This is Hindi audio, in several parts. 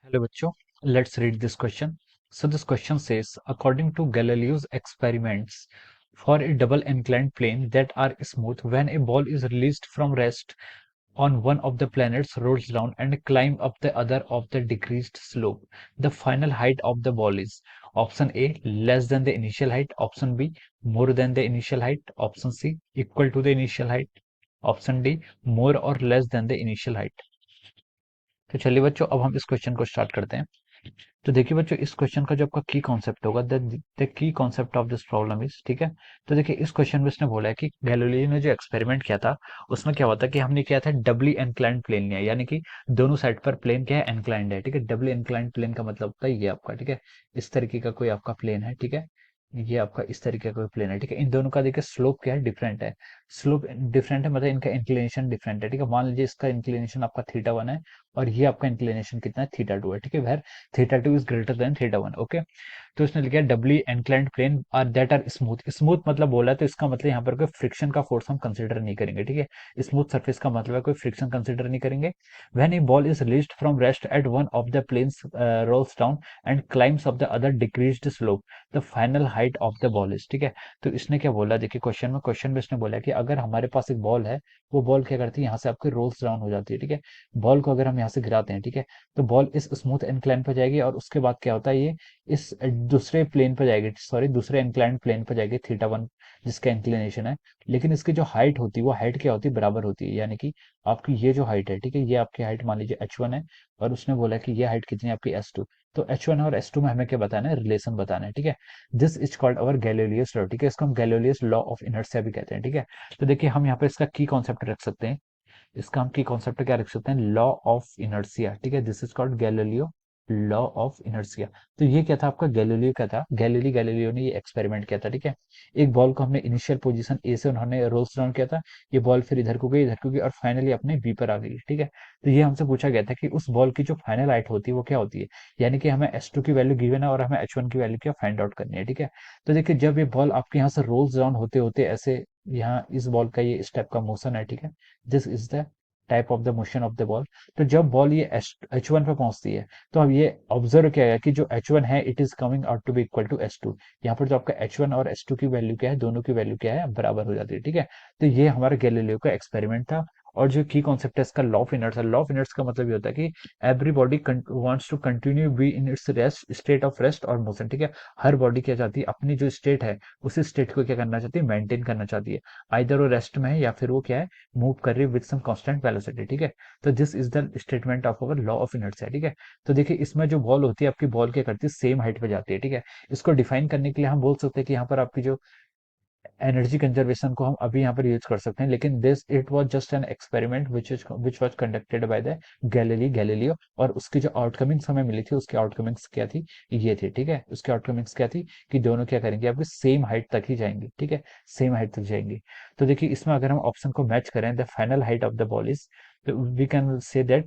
Hello, bachcho. Let's read this question. So this question says, according to Galileo's experiments, for a double inclined plane that are smooth, when a ball is released from rest on one of the planets, rolls down and climb up the other of the decreased slope, the final height of the ball is option A less than the initial height, option B more than the initial height, option C equal to the initial height, option D more or less than the initial height. तो चलिए बच्चों, अब हम इस क्वेश्चन को स्टार्ट करते हैं। तो देखिए बच्चों, इस क्वेश्चन का जो आपका की कॉन्सेप्ट होगा, the key concept of this problem is, ठीक है। तो देखिए इस क्वेश्चन में इसने बोला है कि गैलीलियो ने जो एक्सपेरिमेंट किया था उसमें क्या हुआ था कि हमने किया था डबली इंक्लाइंड प्लेन लिया, यानी कि दोनों साइड पर प्लेन क्या है, इंक्लाइंड है, ठीक है। डबली इंक्लाइंड प्लेन का मतलब होता है ये आपका, ठीक है। इस तरीके का कोई आपका प्लेन है, ठीक है। ये आपका इस तरीके का कोई प्लेन है, ठीक है। इन दोनों का देखिए स्लोप क्या है, डिफरेंट है। स्लोप डिफरेंट है मतलब इनका इंक्लिनेशन डिफरेंट है, ठीक है। मान लीजिए इसका इंक्लिनेशन आपका थीटा 1 है और ये आपका इंक्लिनेशन कितना है, थीटा 2 है, ठीक है। Where theta 2 is greater than theta 1, okay. तो इसने लिखा है doubly inclined plane are that are smooth. Smooth मतलब बोला है तो इसका मतलब यहाँ पर कोई फ्रिक्शन का फोर्स हम कंसिडर नहीं करेंगे, ठीक है। स्मूथ सरफेस का मतलब है कोई फ्रिक्शन कंसिडर नहीं करेंगे। When a ball is released from rest at one of the planes rolls down and climbs of the other decreased slope, the final height of the ball is, ठीक है। तो इसने क्या बोला, देखिए क्वेश्चन में इसने बोला कि अगर हमारे पास एक बॉल है, वो बॉल क्या करती है, यहाँ से आपकी रोल्स डाउन हो जाती है, ठीक है। बॉल को अगर हम यहाँ से गिराते हैं, ठीक है, तो बॉल इस स्मूथ इंक्लाइन पर जाएगी और उसके बाद क्या होता है, ये इस दूसरे प्लेन पर जाएगी, सॉरी दूसरे इंक्लाइंड प्लेन पर जाएगी, थीटा 1 जिसका इंक्लिनेशन है। लेकिन इसकी जो हाइट होती है वो हाइट क्या होती है, बराबर होती है। यानी कि आपकी ये जो हाइट है, ठीक है, ये आपकी हाइट मान लीजिए h1 है और उसने बोला कि ये हाइट कितनी है आपकी s2। तो h1 और s2 में हमें क्या बताना है, रिलेशन बताना है, ठीक है। This is called our Galileo's law, ठीक है। इसको हम गैलीलियस लॉ ऑफ इनर्शिया भी कहते हैं, ठीक है। तो देखिए हम यहाँ पे इसका की कॉन्सेप्ट रख सकते हैं। इसका हम की कॉन्सेप्ट क्या रख सकते हैं, लॉ ऑफ इनर्शिया, ठीक है। This is called Galileo law of inertia. तो ये क्या था आपका, गैलीलियो का था, गैलीलियो ने ये एक्सपेरिमेंट किया था, ठीक है। एक बॉल को हमने इनिशियल पोजीशन ए से उन्होंने रोल्स डाउन किया था, ये बॉल फिर इधर को गई और फाइनली अपने बी पर आ गई, ठीक है। तो ये हमसे पूछा गया था कि उस बॉल की जो फाइनल हाइट होती है वो क्या होती है, यानी कि हमें s2 की वैल्यू गिवन है और हमें h1 की वैल्यू क्या फाइंड आउट करनी है, ठीक है। तो देखिए जब ये बॉल आपके यहाँ से रोल्स डाउन होते होते ऐसे, यहाँ इस बॉल का ये स्टेप का मोशन है, ठीक है। This is the type of the motion of the ball. तो जब बॉल ये H1 पे पहुंचती है, तो अब ये ऑब्जर्व किया गया कि जो H1 है it is coming out to be equal to S2। यहाँ पर जो आपका H1 और S2 की वैल्यू क्या है, दोनों की वैल्यू क्या है, बराबर हो जाती है, ठीक है। तो ये हमारा गैलीलियो का एक्सपेरिमेंट था। और जो की कॉन्सेप्ट है इसका, law of inertia. Law of inertia का मतलब ये होता है कि every body wants to continue be in its rest, state of rest और मोशन, ठीक है। हर बॉडी क्या चाहती है, अपनी जो स्टेट है उसी स्टेट को क्या करना चाहती है, मेंटेन करना चाहती है। आइदर वो रेस्ट में है या फिर वो क्या है, मूव कर रही है विद सम कांस्टेंट वेलोसिटी, ठीक है। तो this is the statement of our law of inertia, ठीक है। तो देखिए इसमें जो बॉल होती है आपकी, बॉल क्या करती है, सेम हाइट पे जाती है, ठीक है। इसको डिफाइन करने के लिए हम बोल सकते हैं कि यहाँ पर आपकी जो एनर्जी कंजर्वेशन को हम अभी यहाँ पर यूज कर सकते हैं, लेकिन this it was just an experiment which was conducted by the Galileo. और उसकी जो आउटकमिंग्स हमें मिली थी, उसकी आउटकमिंग्स क्या थी, ये थी, ठीक है। उसकी आउटकमिंग्स क्या थी कि दोनों क्या करेंगे, आपकी सेम हाइट तक ही जाएंगे, ठीक है, सेम हाइट तक जाएंगे। तो देखिए इसमें अगर हम ऑप्शन को मैच करें, the final height of the ball is, we can say that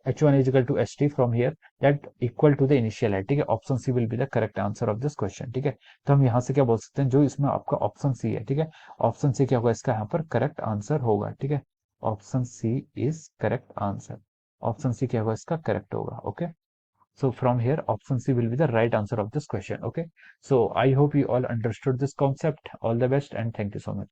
h1 is equal to ht from here, that equal to the initial height, ठीक है। Option C will be the correct answer of this question, ठीक है। तो हम यहाँ से क्या बोल सकते हैं, जो इसमें आपका ऑप्शन सी है, ठीक है, ऑप्शन सी क्या होगा इसका यहाँ पर करेक्ट आंसर होगा, ठीक है। Option C is correct answer. Option C क्या होगा इसका करेक्ट होगा, okay. So from here, option C will be the right answer of this question. Okay. So I hope you all understood this concept. All the best and thank you so much.